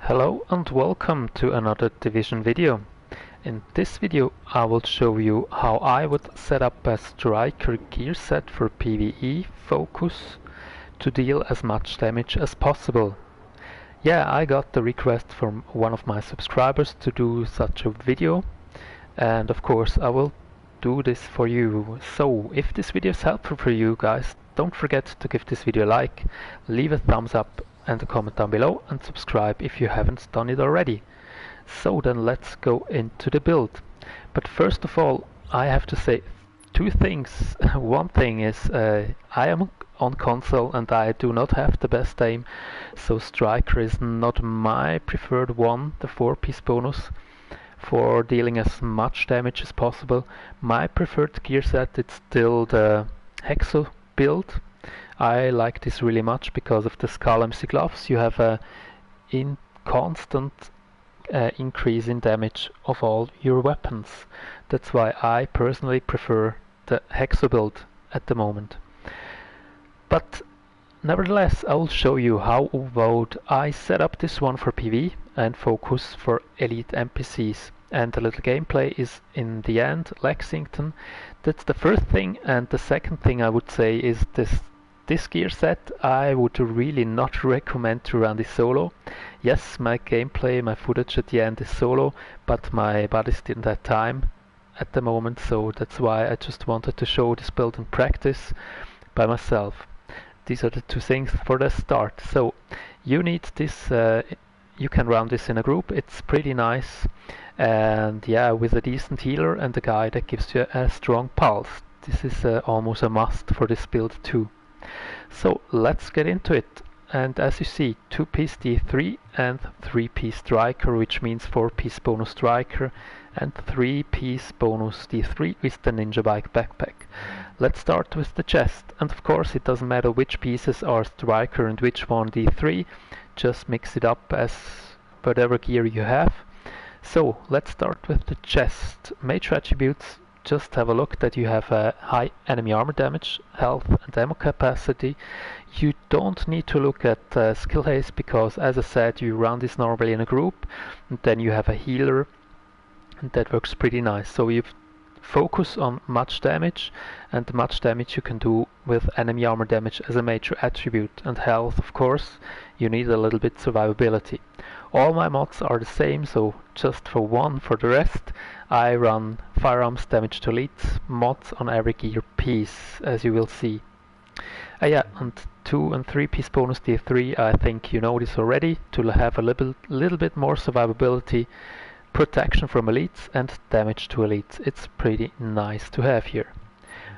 Hello and welcome to another Division video. In this video I will show you how I would set up a striker gear set for PVE focus to deal as much damage as possible. Yeah, I got the request from one of my subscribers to do such a video, and of course I will do this for you. So if this video is helpful for you guys, don't forget to give this video a like, leave a thumbs up and a comment down below, and subscribe if you haven't done it already. So then let's go into the build. But first of all, I have to say two things. One thing is I am on console and I do not have the best aim, so striker is not my preferred one, the 4-piece bonus, for dealing as much damage as possible. My preferred gear set is still the Hexo build. I like this really much because of the Skull MC gloves. You have a constant increase in damage of all your weapons. That's why I personally prefer the Hexo build at the moment. But nevertheless, I will show you how would I set up this one for PvE and focus for elite NPCs. And the little gameplay is in the end Lexington. That's the first thing, and the second thing I would say is this gear set I would really not recommend to run this solo. Yes, my gameplay, my footage at the end is solo, but my buddies didn't have time at the moment, so that's why I just wanted to show this build in practice by myself. These are the two things for the start. So you need this, you can run this in a group, it's pretty nice, and yeah, with a decent healer and a guy that gives you a strong pulse. This is almost a must for this build too. So let's get into it. And as you see, 2-piece D3 and 3-piece striker, which means 4-piece bonus striker and 3-piece bonus D3 with the Ninja Bike backpack. Let's start with the chest, and of course it doesn't matter which pieces are striker and which one D3, just mix it up as whatever gear you have. So let's start with the chest. Major attributes, just have a look that you have a high enemy armor damage, health and ammo capacity. You don't need to look at skill haste because, as I said, you run this normally in a group, and then you have a healer, and that works pretty nice. So you focus on much damage, and the much damage you can do with enemy armor damage as a major attribute. And health, of course, you need a little bit survivability. All my mods are the same, so just for one, for the rest I run firearms damage to elites mods on every gear piece, as you will see. Yeah, and 2 and 3-piece bonus D3, I think you know this already, to have a little bit more survivability, protection from elites and damage to elites. It's pretty nice to have here.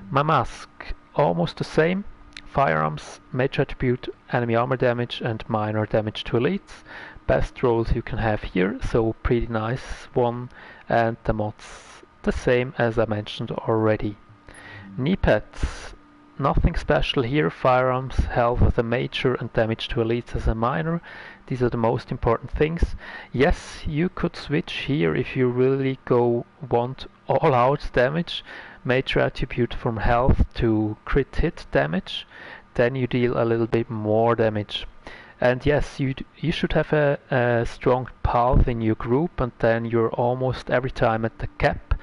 My mask, almost the same. Firearms, major attribute, enemy armor damage and minor damage to elites. Best rolls you can have here, so pretty nice one, and the mods the same as I mentioned already. Knee pads, nothing special here. Firearms, health as a major and damage to elites as a minor. These are the most important things. Yes, you could switch here if you really want all out damage. Major attribute from health to crit hit damage, then you deal a little bit more damage. And yes, you should have a strong pulse in your group, and then you're almost every time at the cap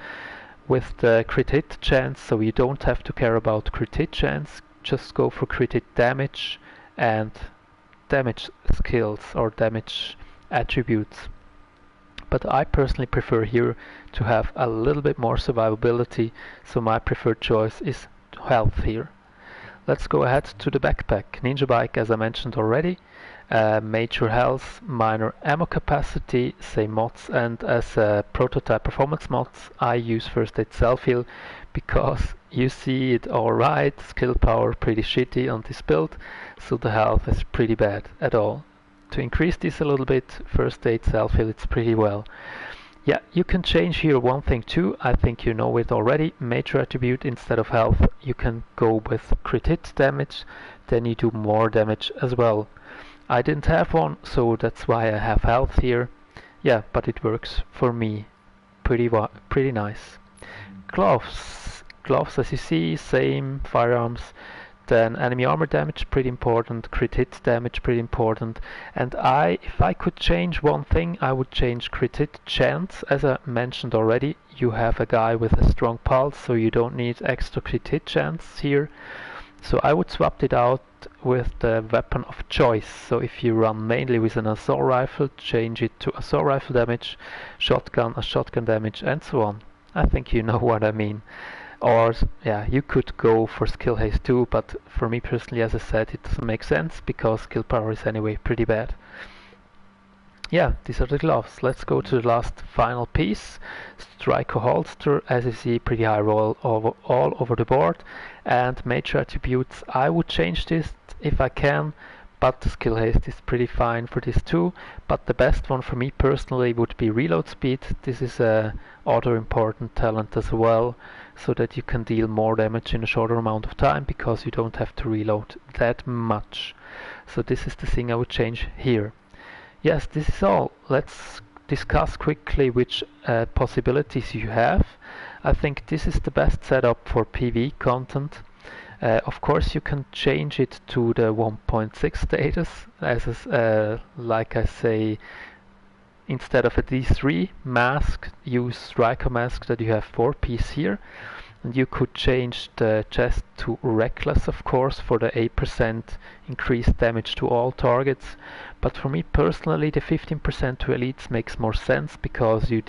with the crit hit chance, so you don't have to care about crit hit chance, just go for crit hit damage and damage skills or damage attributes. But I personally prefer here to have a little bit more survivability, so my preferred choice is health here. Let's go ahead to the backpack. Ninja Bike, as I mentioned already. Major health, minor ammo capacity, same mods, and as prototype performance mods I use first aid self-heal because you see it alright, skill power pretty shitty on this build, so the health is pretty bad at all. To increase this a little bit, first aid self-heal, it's pretty well. Yeah, you can change here one thing too, I think you know it already. Major attribute instead of health, you can go with crit hit damage, then you do more damage as well. I didn't have one, so that's why I have health here. Yeah, but it works for me pretty nice. Gloves, as you see, same. Firearms, Then enemy armor damage, pretty important. Crit hit damage, pretty important. And if I could change one thing, I would change crit hit chance. As I mentioned already, you have a guy with a strong pulse, so you don't need extra crit hit chance here. So I would swap it out with the weapon of choice. So if you run mainly with an assault rifle, change it to assault rifle damage, shotgun, a shotgun damage, and so on. I think you know what I mean. Or, yeah, you could go for skill haste too, but for me personally, as I said, it doesn't make sense because skill power is anyway pretty bad. Yeah, these are the gloves. Let's go to the last final piece. Striker holster, as you see, pretty high roll all over the board. And major attributes, I would change this if I can, but the skill haste is pretty fine for this too. But the best one for me personally would be reload speed. This is a other important talent as well, so that you can deal more damage in a shorter amount of time because you don't have to reload that much. So this is the thing I would change here. Yes, this is all. Let's discuss quickly which possibilities you have. I think this is the best setup for PvE content. Of course, you can change it to the 1.6 status, like I say, instead of a D3 mask, use striker mask that you have 4-piece here. And you could change the chest to reckless, of course, for the 8% increased damage to all targets. But for me personally, the 15% to elites makes more sense because you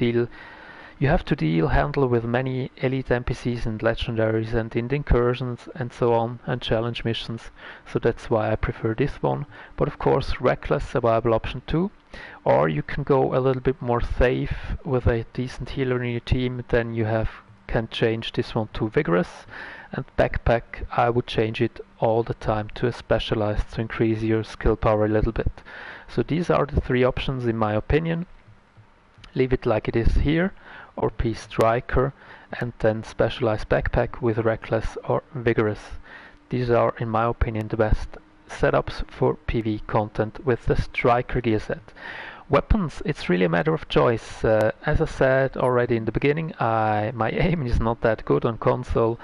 have to handle with many elite NPCs and legendaries and in the incursions and so on, and challenge missions. So that's why I prefer this one. But of course, reckless a viable option too. Or you can go a little bit more safe with a decent healer in your team. Then you can change this one to vigorous. And backpack, I would change it all the time to a specialized to increase your skill power a little bit. So these are the three options in my opinion. Leave it like it is here, or P striker, and then specialized backpack with reckless or vigorous. These are in my opinion the best setups for PvE content with the striker gear set. Weapons, it's really a matter of choice. As I said already in the beginning, my aim is not that good on console.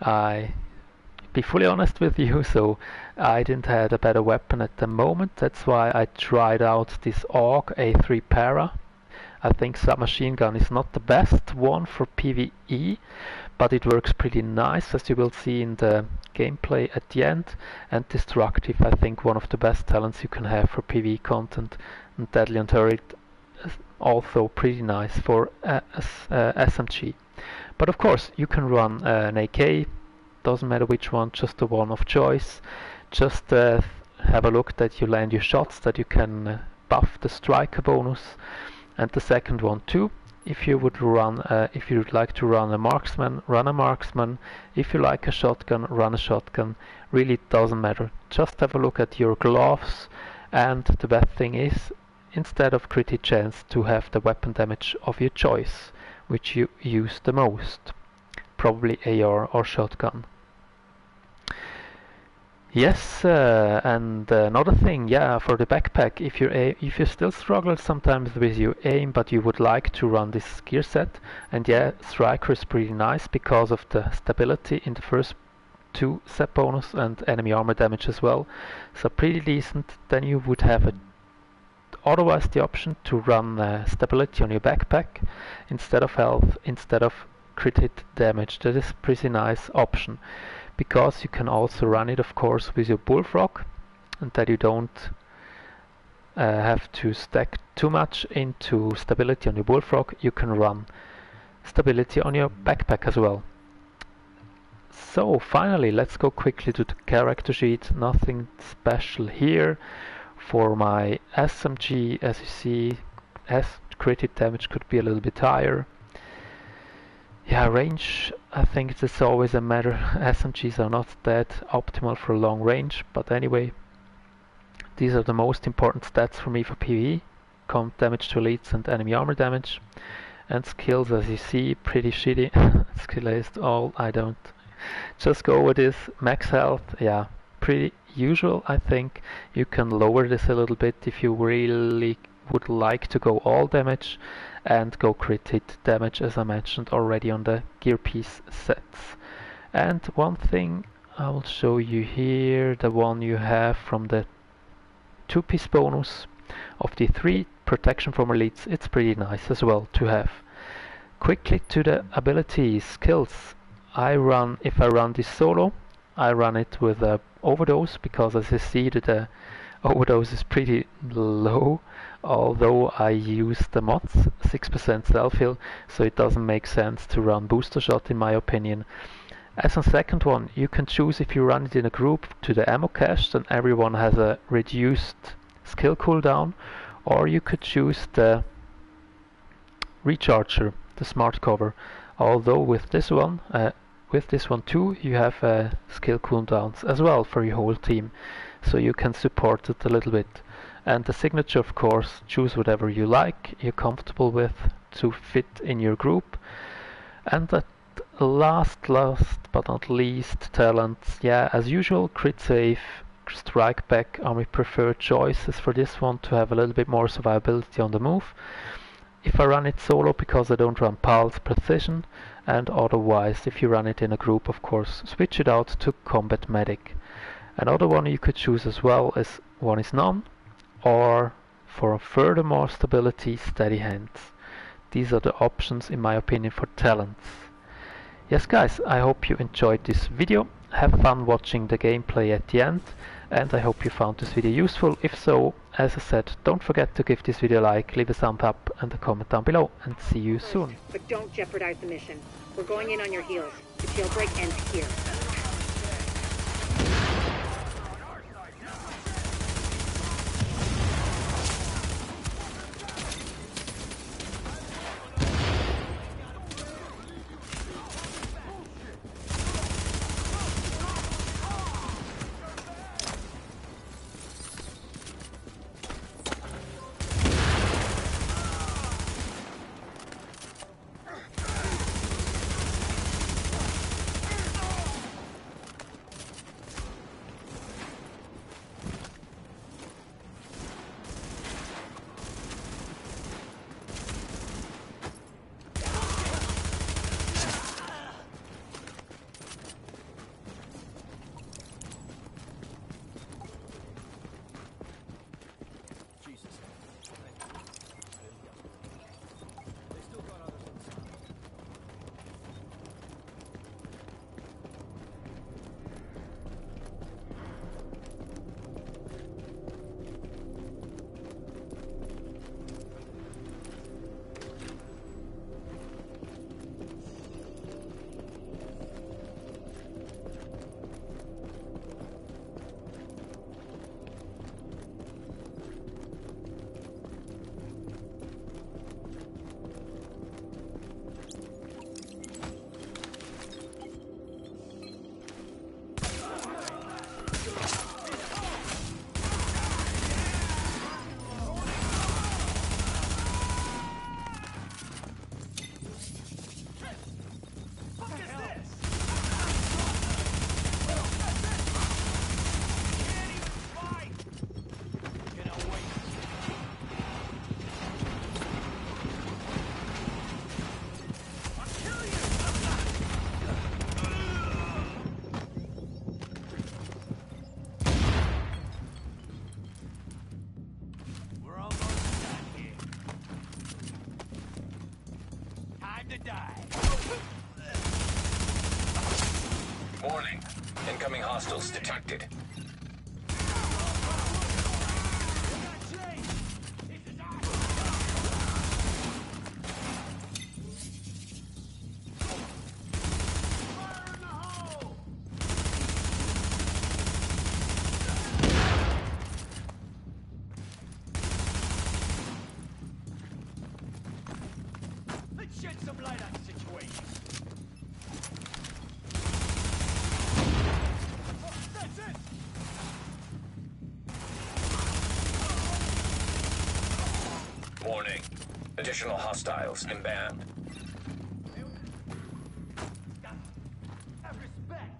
Be fully honest with you, so I didn't have a better weapon at the moment. That's why I tried out this AUG A3 Para. I think submachine gun is not the best one for PvE, but it works pretty nice, as you will see in the gameplay at the end. And destructive, I think one of the best talents you can have for PvE content. And deadly on turret, also pretty nice for SMG. But of course, you can run an AK, doesn't matter which one, just the one of choice. Just have a look that you land your shots, that you can buff the striker bonus. And the second one too. If you would like to run a marksman, run a marksman. If you like a shotgun, run a shotgun. Really it doesn't matter. Just have a look at your gloves, and the best thing is, instead of crit hit chance, to have the weapon damage of your choice, which you use the most. Probably AR or shotgun. Yes, and another thing, yeah, for the backpack, if you still struggle sometimes with your aim, but you would like to run this gear set, and yeah, striker is pretty nice because of the stability in the first two set bonus and enemy armor damage as well, so pretty decent. Then you would have otherwise the option to run stability on your backpack instead of health, instead of crit hit damage. That is a pretty nice option, because you can also run it of course with your bullfrog, and that you don't have to stack too much into stability on your bullfrog. You can run stability on your backpack as well. So finally, let's go quickly to the character sheet. Nothing special here. For my SMG, as you see, crit hit damage could be a little bit higher. Yeah, range, I think it's always a matter. SMGs are not that optimal for long range, but anyway, these are the most important stats for me for PvE. Comp damage to elites and enemy armor damage. And skills, as you see, pretty shitty. Skill list, all, I don't. Just go with this. Max health, yeah, pretty usual, I think. You can lower this a little bit if you really would like to go all damage, and go crit hit damage, as I mentioned already on the gear piece sets. And one thing I will show you here the one you have from the 2-piece bonus of the 3 protection from elites. It's pretty nice as well to have. Quickly to the abilities, skills. If I run this solo, I run it with a overdose, because as you see the overdose is pretty low, although I use the mods, 6% self-heal, so it doesn't make sense to run booster shot in my opinion. As a second one, you can choose if you run it in a group to the ammo cache, then everyone has a reduced skill cooldown, or you could choose the recharger, the smart cover, although with this one too, you have skill cooldowns as well for your whole team, so you can support it a little bit. And the signature, of course, choose whatever you like, you're comfortable with to fit in your group. And the last but not least, talents. Yeah, as usual, crit save, strike back are my preferred choices for this one to have a little bit more survivability on the move. If I run it solo, because I don't run pulse precision, and otherwise if you run it in a group, of course, switch it out to combat medic. Another one you could choose as well is one is none, or for furthermore stability, steady hands. These are the options in my opinion for talents. Yes guys, I hope you enjoyed this video. Have fun watching the gameplay at the end, and I hope you found this video useful. If so, as I said, don't forget to give this video a like, leave a thumbs up and a comment down below, and see you soon. But don't jeopardize the mission. We're going in on your heels. The jailbreak ends here. Warning. Incoming hostiles detected. Let's shed some light on the situation. That's it! Warning. Additional hostiles inbound. Have respect!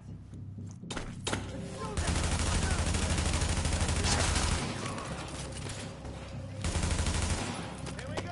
Here we go!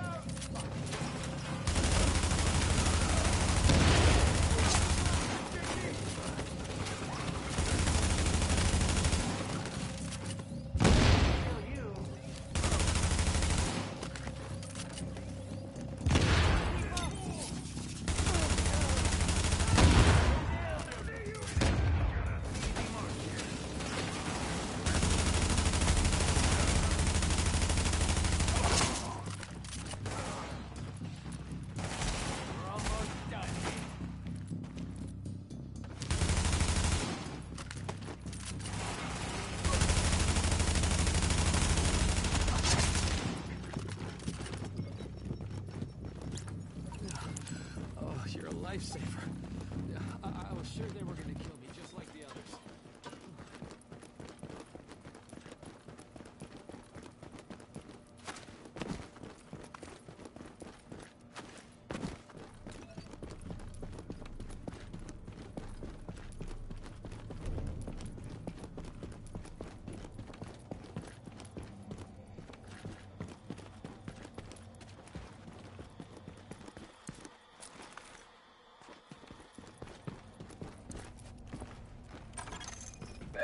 lifesaver. Yeah, I was sure they were gonna kill me just like the others.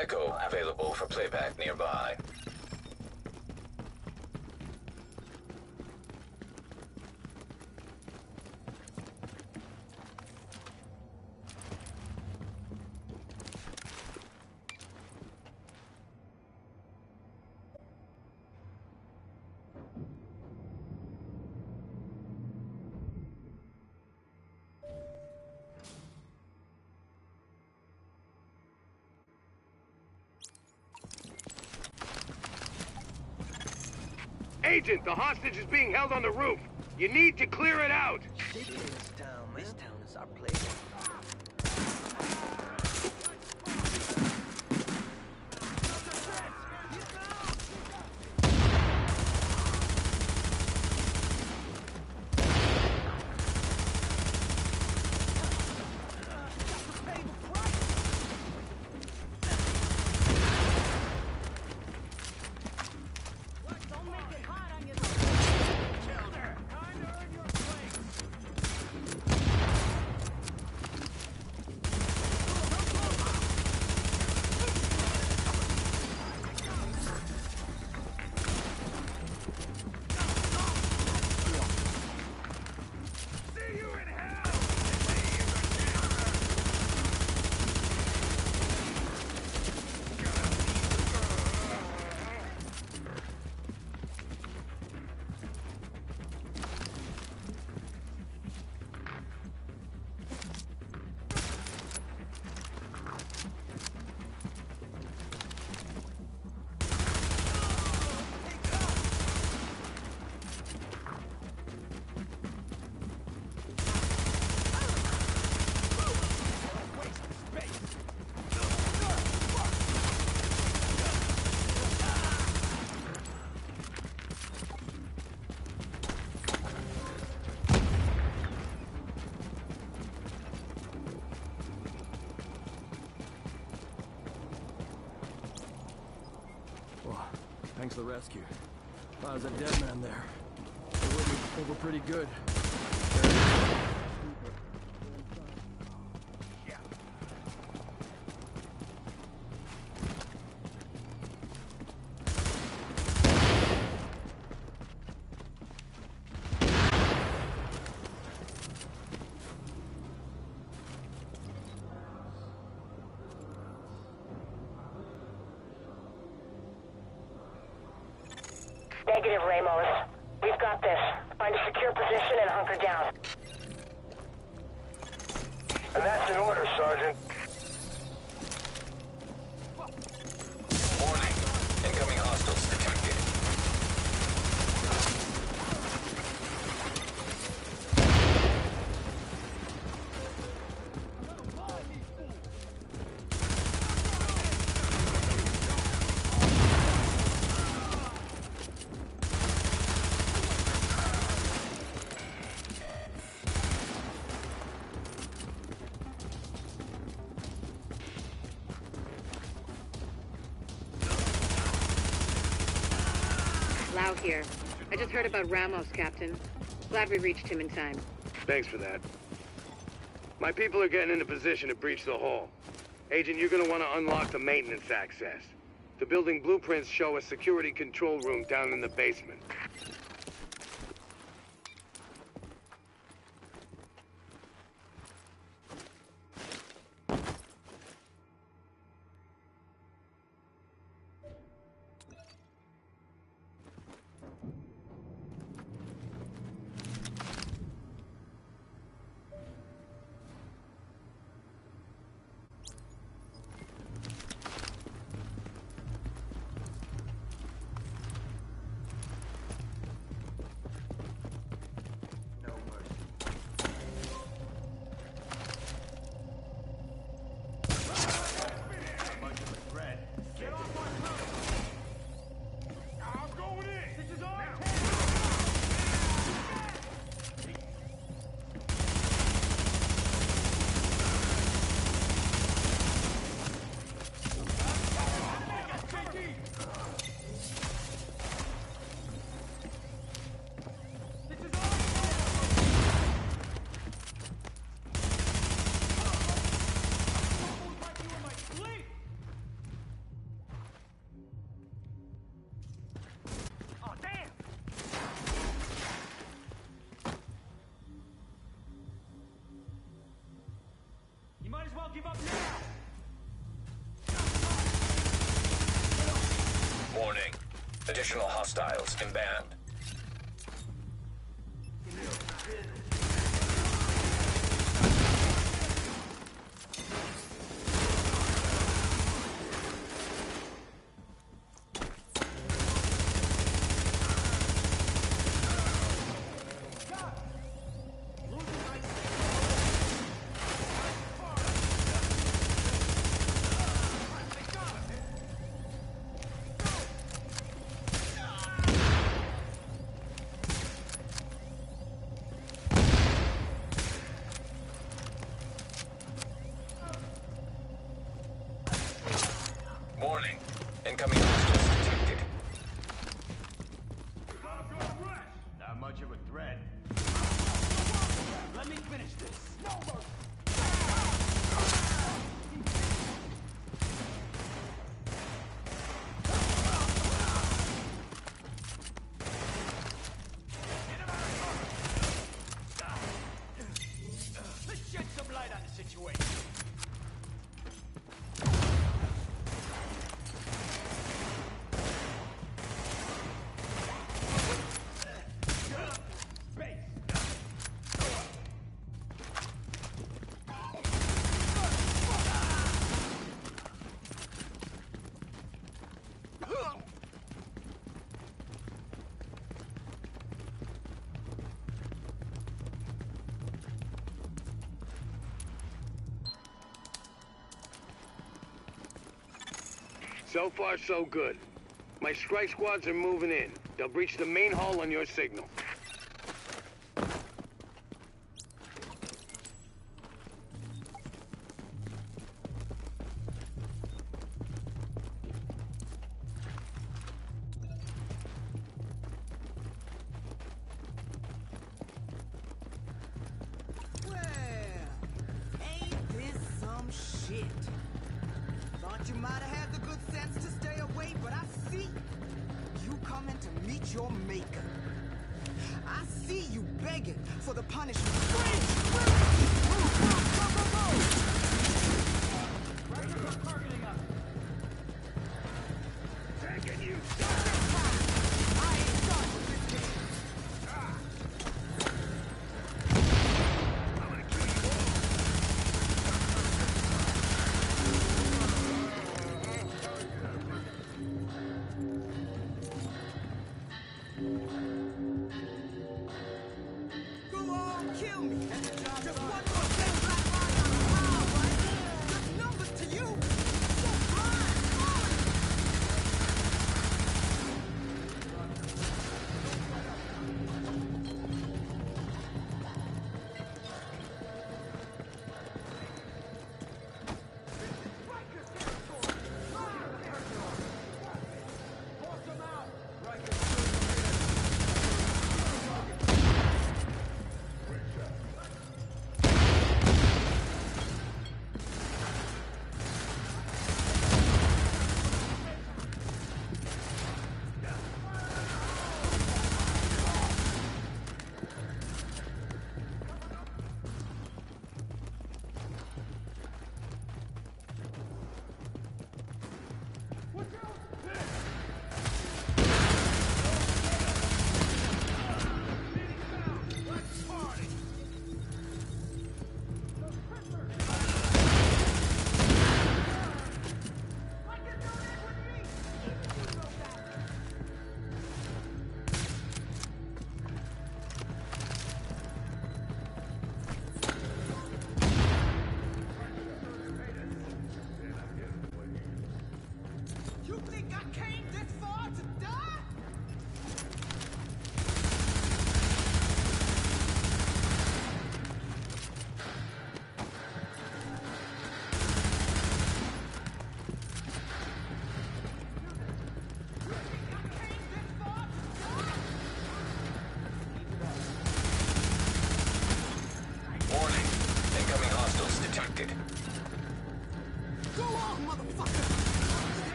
Echo available for playback nearby. Agent, the hostage is being held on the roof. You need to clear it out. This town, man. This town is our place. Thanks for the rescue. If I was a dead man there, it would be over pretty good. Negative, Ramos. We've got this. Find a secure position and hunker down. And that's in order, Sergeant. Warning. Incoming hostiles detected. Lau here. I just heard about Ramos, Captain. Glad we reached him in time. Thanks for that. My people are getting into position to breach the hall. Agent, you're gonna want to unlock the maintenance access. The building blueprints show a security control room down in the basement. Additional hostiles inbound. Warning. Incoming hostiles detected. Not much of a threat. Let me finish this. No Let's shed some light on the situation. So far, so good. My strike squads are moving in. They'll breach the main hall on your signal. Well, ain't this some shit? Thought you might have had the good sense to stay away, but I see you coming to meet your maker. I see you begging for the punishment. Records are targeting us. Taking you. I ain't done with this game. I'm gonna kill you all. Go on, kill me. Just one more thing, black line on the mile, right? Just numbers to you. So blind,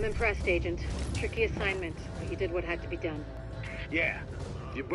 I'm impressed, Agent. Tricky assignment, but you did what had to be done. Yeah,